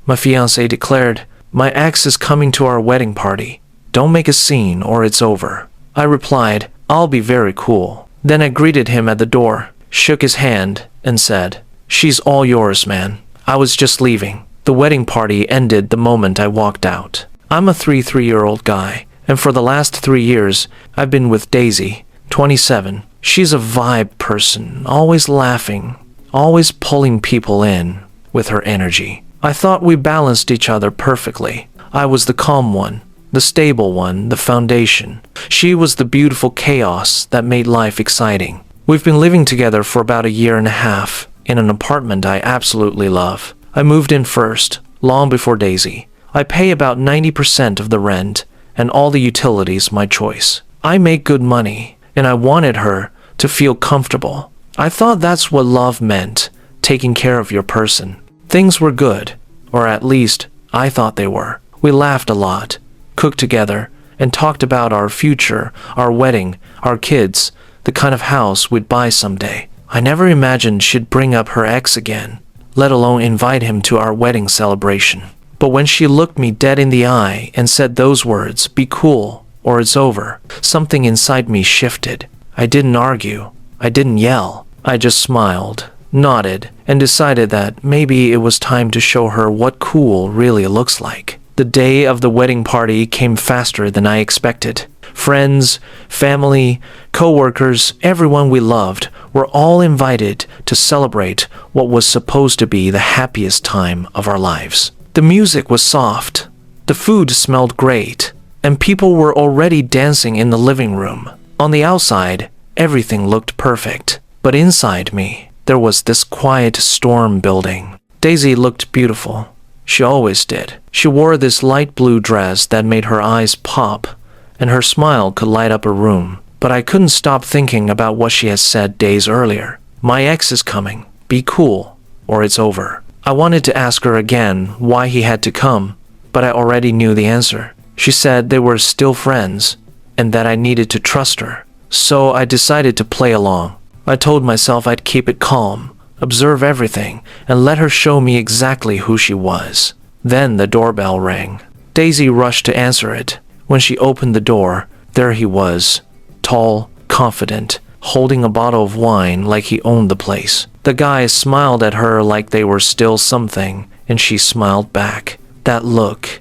my fiancée declared. "My ex is coming to our wedding party. Don't make a scene or it's over." I replied, "I'll be very cool." Then I greeted him at the door, shook his hand, and said, "She's all yours, man." I was just leaving. The wedding party ended the moment I walked out. I'm a 33-year-old guy, and for the last 3 years, I've been with Daisy, 27. She's a vibe person, always laughing, always pulling people in with her energy. I thought we balanced each other perfectly. I was the calm one, the stable one, the foundation. She was the beautiful chaos that made life exciting. We've been living together for about a year and a half, in an apartment I absolutely love. I moved in first, long before Daisy. I pay about 90% of the rent, and all the utilities my choice. I make good money, and I wanted her to feel comfortable. I thought that's what love meant, taking care of your person. Things were good, or at least I thought they were. We laughed a lot, cooked together, and talked about our future, our wedding, our kids, the kind of house we'd buy someday. I never imagined she'd bring up her ex again, let alone invite him to our wedding celebration. But when she looked me dead in the eye and said those words, "Be cool, or it's over," something inside me shifted. I didn't argue. I didn't yell. I just smiled, nodded, and decided that maybe it was time to show her what cool really looks like. The day of the wedding party came faster than I expected. Friends, family, co-workers, everyone we loved were all invited to celebrate what was supposed to be the happiest time of our lives. The music was soft, the food smelled great, and people were already dancing in the living room. On the outside, everything looked perfect, but inside me, there was this quiet storm building. Daisy looked beautiful. She always did. She wore this light blue dress that made her eyes pop, and her smile could light up a room. But I couldn't stop thinking about what she had said days earlier. "My ex is coming. Be cool, or it's over." I wanted to ask her again why he had to come, but I already knew the answer. She said they were still friends, and that I needed to trust her. So I decided to play along. I told myself I'd keep it calm, observe everything, and let her show me exactly who she was. Then the doorbell rang. Daisy rushed to answer it. When she opened the door, there he was, tall, confident, holding a bottle of wine like he owned the place. The guy smiled at her like they were still something, and she smiled back. That look,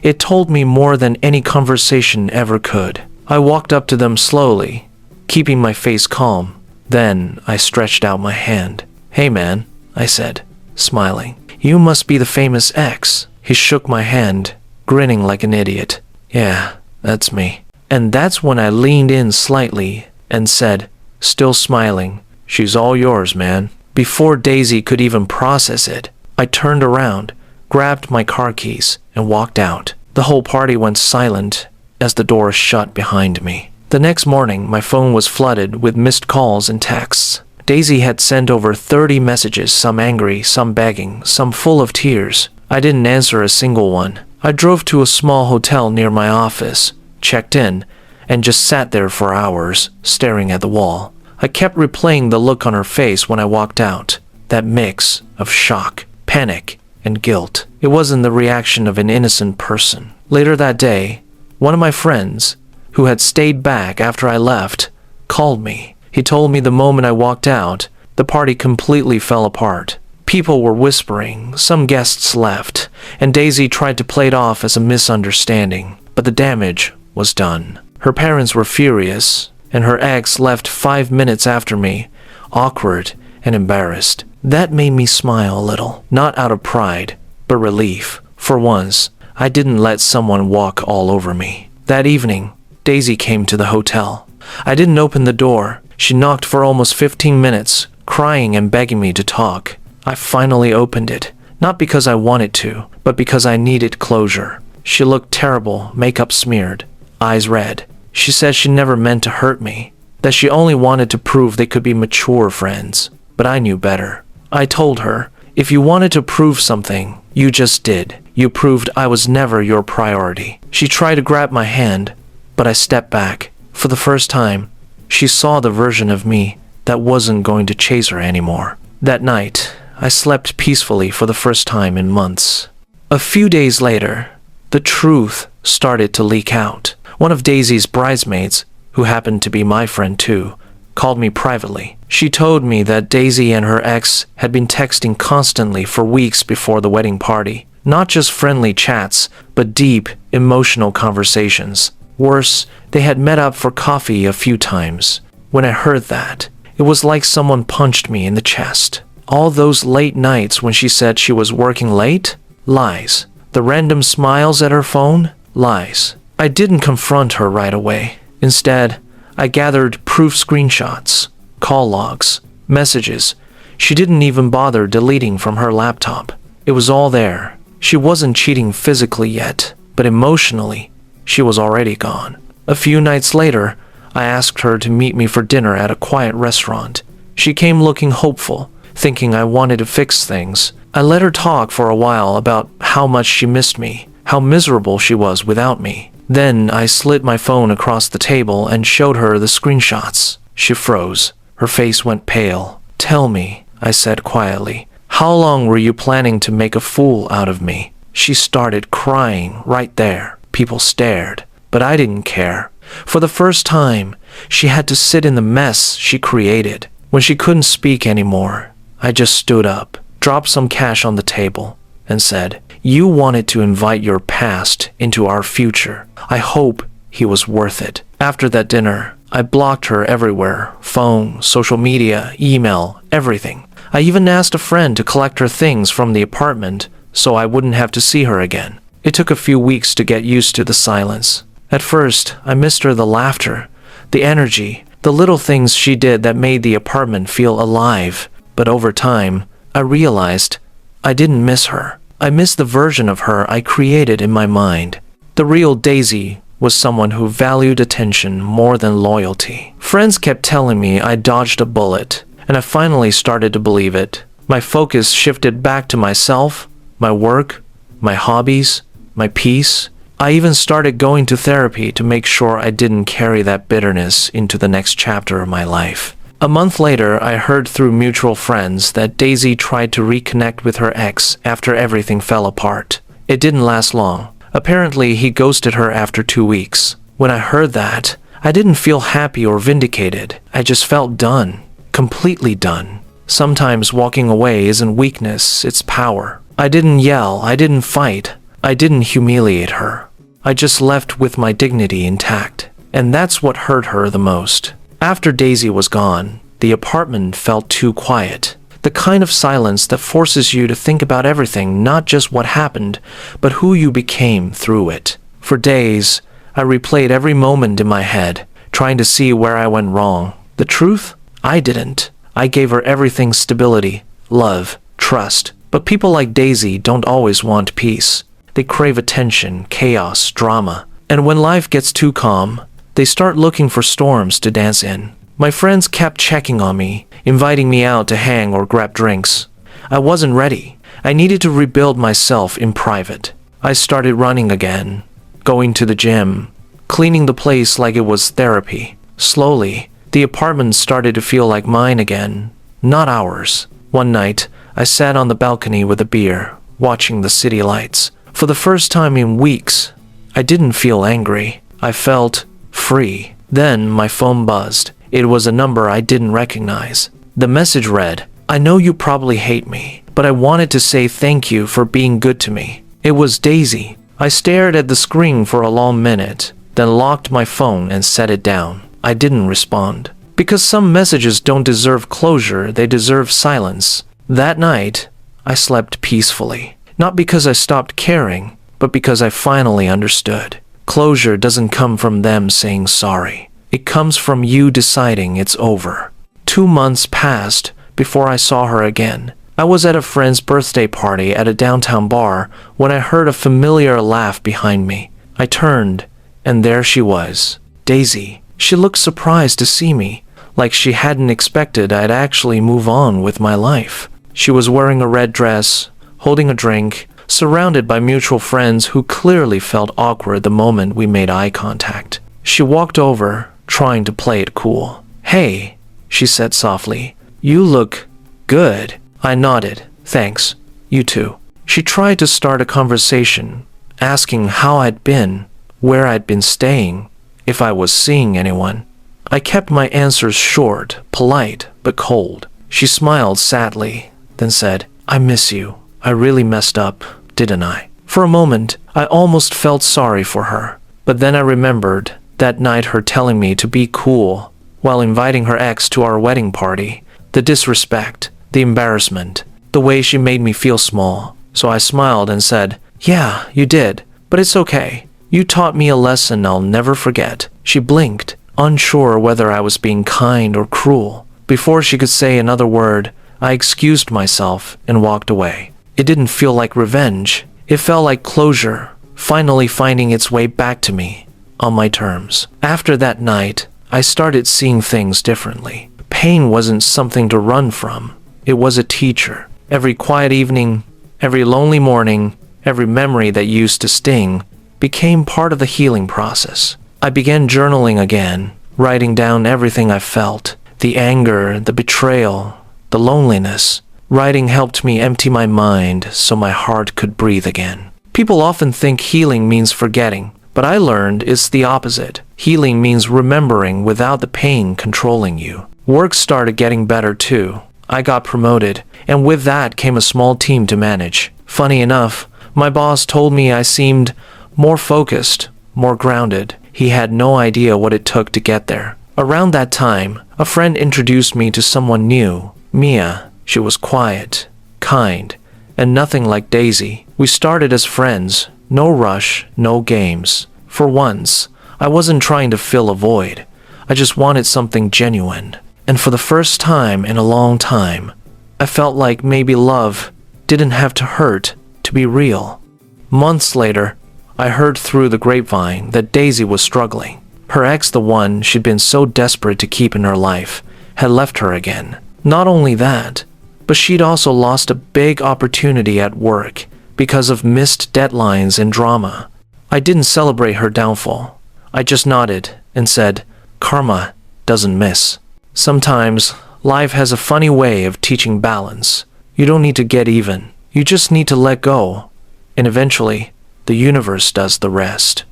it told me more than any conversation ever could. I walked up to them slowly, keeping my face calm. Then I stretched out my hand. "Hey man," I said, smiling. "You must be the famous ex." He shook my hand, grinning like an idiot. "Yeah, that's me." And that's when I leaned in slightly and said, still smiling, "She's all yours, man." Before Daisy could even process it, I turned around, grabbed my car keys, and walked out. The whole party went silent as the door shut behind me. The next morning, my phone was flooded with missed calls and texts. Daisy had sent over 30 messages, some angry, some begging, some full of tears. I didn't answer a single one. I drove to a small hotel near my office, checked in, and just sat there for hours, staring at the wall. I kept replaying the look on her face when I walked out, that mix of shock, panic, and guilt. It wasn't the reaction of an innocent person. Later that day, one of my friends, who had stayed back after I left, called me. He told me the moment I walked out, the party completely fell apart. People were whispering, some guests left, and Daisy tried to play it off as a misunderstanding, but the damage was done. Her parents were furious, and her ex left 5 minutes after me, awkward and embarrassed. That made me smile a little, not out of pride, but relief. For once, I didn't let someone walk all over me. That evening, Daisy came to the hotel. I didn't open the door. She knocked for almost 15 minutes, crying and begging me to talk. I finally opened it, not because I wanted to, but because I needed closure. She looked terrible, makeup smeared, eyes red. She said she never meant to hurt me, that she only wanted to prove they could be mature friends. But I knew better. I told her, if you wanted to prove something, you just did. You proved I was never your priority. She tried to grab my hand, but I stepped back. For the first time, she saw the version of me that wasn't going to chase her anymore. That night, I slept peacefully for the first time in months. A few days later, the truth started to leak out. One of Daisy's bridesmaids, who happened to be my friend too, called me privately. She told me that Daisy and her ex had been texting constantly for weeks before the wedding party. Not just friendly chats, but deep, emotional conversations. Worse, they had met up for coffee a few times. When I heard that, it was like someone punched me in the chest. All those late nights when she said she was working late? Lies. The random smiles at her phone? Lies. I didn't confront her right away. Instead, I gathered proof screenshots, call logs, messages. She didn't even bother deleting from her laptop. It was all there. She wasn't cheating physically yet, but emotionally, she was already gone. A few nights later, I asked her to meet me for dinner at a quiet restaurant. She came looking hopeful, thinking I wanted to fix things. I let her talk for a while about how much she missed me, how miserable she was without me. Then I slid my phone across the table and showed her the screenshots. She froze. Her face went pale. "Tell me," I said quietly, "how long were you planning to make a fool out of me?" She started crying right there. People stared, but I didn't care. For the first time, she had to sit in the mess she created. When she couldn't speak anymore, I just stood up, dropped some cash on the table, and said, "You wanted to invite your past into our future. I hope he was worth it." After that dinner, I blocked her everywhere: phone, social media, email, everything. I even asked a friend to collect her things from the apartment so I wouldn't have to see her again. It took a few weeks to get used to the silence. At first, I missed the laughter, the energy, the little things she did that made the apartment feel alive. But over time, I realized I didn't miss her. I missed the version of her I created in my mind. The real Daisy was someone who valued attention more than loyalty. Friends kept telling me I dodged a bullet, and I finally started to believe it. My focus shifted back to myself, my work, my hobbies, my peace. I even started going to therapy to make sure I didn't carry that bitterness into the next chapter of my life. A month later, I heard through mutual friends that Daisy tried to reconnect with her ex after everything fell apart. It didn't last long. Apparently, he ghosted her after 2 weeks. When I heard that, I didn't feel happy or vindicated. I just felt done. Completely done. Sometimes walking away isn't weakness, it's power. I didn't yell, I didn't fight, I didn't humiliate her. I just left with my dignity intact. And that's what hurt her the most. After Daisy was gone, the apartment felt too quiet. The kind of silence that forces you to think about everything, not just what happened, but who you became through it. For days, I replayed every moment in my head, trying to see where I went wrong. The truth? I didn't. I gave her everything: stability, love, trust. But people like Daisy don't always want peace. They crave attention, chaos, drama. And when life gets too calm, they start looking for storms to dance in. My friends kept checking on me, inviting me out to hang or grab drinks. I wasn't ready. I needed to rebuild myself in private. I started running again, going to the gym, cleaning the place like it was therapy. Slowly, the apartment started to feel like mine again, not ours. One night, I sat on the balcony with a beer, watching the city lights. For the first time in weeks, I didn't feel angry. I felt free. Then my phone buzzed. It was a number I didn't recognize. The message read, "I know you probably hate me, but I wanted to say thank you for being good to me." It was Daisy. I stared at the screen for a long minute, then locked my phone and set it down. I didn't respond. Because some messages don't deserve closure, they deserve silence. That night, I slept peacefully. Not because I stopped caring, but because I finally understood. Closure doesn't come from them saying sorry. It comes from you deciding it's over. 2 months passed before I saw her again. I was at a friend's birthday party at a downtown bar when I heard a familiar laugh behind me. I turned, and there she was, Daisy. She looked surprised to see me, like she hadn't expected I'd actually move on with my life. She was wearing a red dress, holding a drink, surrounded by mutual friends who clearly felt awkward the moment we made eye contact. She walked over, trying to play it cool. "Hey," she said softly, "you look good." I nodded. "Thanks. You too." She tried to start a conversation, asking how I'd been, where I'd been staying, if I was seeing anyone. I kept my answers short, polite, but cold. She smiled sadly, then said, "I miss you. I really messed up, didn't I?" For a moment, I almost felt sorry for her. But then I remembered that night her telling me to be cool while inviting her ex to our wedding party. The disrespect, the embarrassment, the way she made me feel small. So I smiled and said, "Yeah, you did, but it's okay. You taught me a lesson I'll never forget." She blinked, unsure whether I was being kind or cruel. Before she could say another word, I excused myself and walked away. It didn't feel like revenge. It felt like closure, finally finding its way back to me, on my terms. After that night, I started seeing things differently. Pain wasn't something to run from. It was a teacher. Every quiet evening, every lonely morning, every memory that used to sting became part of the healing process. I began journaling again, writing down everything I felt. The anger, the betrayal, the loneliness. Writing helped me empty my mind so my heart could breathe again. People often think healing means forgetting, but I learned it's the opposite. Healing means remembering without the pain controlling you. Work started getting better too. I got promoted, and with that came a small team to manage. Funny enough, my boss told me I seemed more focused, more grounded. He had no idea what it took to get there. Around that time, a friend introduced me to someone new, Mia. She was quiet, kind, and nothing like Daisy. We started as friends, no rush, no games. For once, I wasn't trying to fill a void. I just wanted something genuine. And for the first time in a long time, I felt like maybe love didn't have to hurt to be real. Months later, I heard through the grapevine that Daisy was struggling. Her ex, the one she'd been so desperate to keep in her life, had left her again. Not only that, but she'd also lost a big opportunity at work because of missed deadlines and drama. I didn't celebrate her downfall. I just nodded and said, "Karma doesn't miss." Sometimes, life has a funny way of teaching balance. You don't need to get even. You just need to let go. And eventually, the universe does the rest.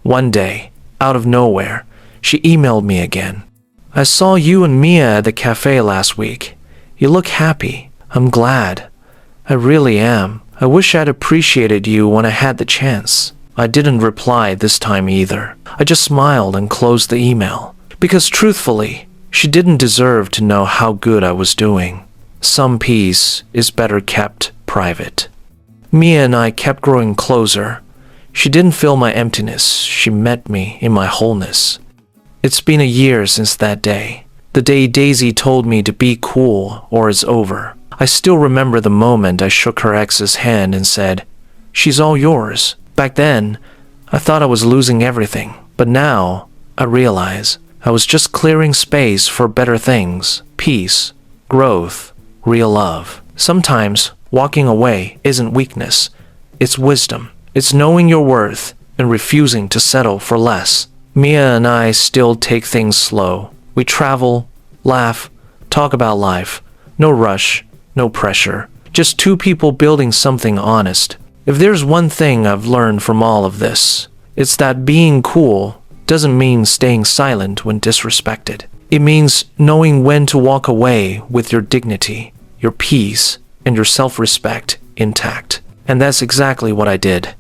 One day, out of nowhere, she emailed me again. "I saw you and Mia at the cafe last week. You look happy. I'm glad. I really am. I wish I'd appreciated you when I had the chance." I didn't reply this time either. I just smiled and closed the email. Because truthfully, she didn't deserve to know how good I was doing. Some peace is better kept private. Mia and I kept growing closer. She didn't fill my emptiness. She met me in my wholeness. It's been a year since that day. The day Daisy told me to be cool or it's over. I still remember the moment I shook her ex's hand and said, "She's all yours." Back then, I thought I was losing everything. But now, I realize I was just clearing space for better things, peace, growth, real love. Sometimes, walking away isn't weakness. It's wisdom. It's knowing your worth and refusing to settle for less. Mia and I still take things slow. We travel, laugh, talk about life. No rush, no pressure. Just two people building something honest. If there's one thing I've learned from all of this, it's that being cool doesn't mean staying silent when disrespected. It means knowing when to walk away with your dignity, your peace, and your self-respect intact. And that's exactly what I did.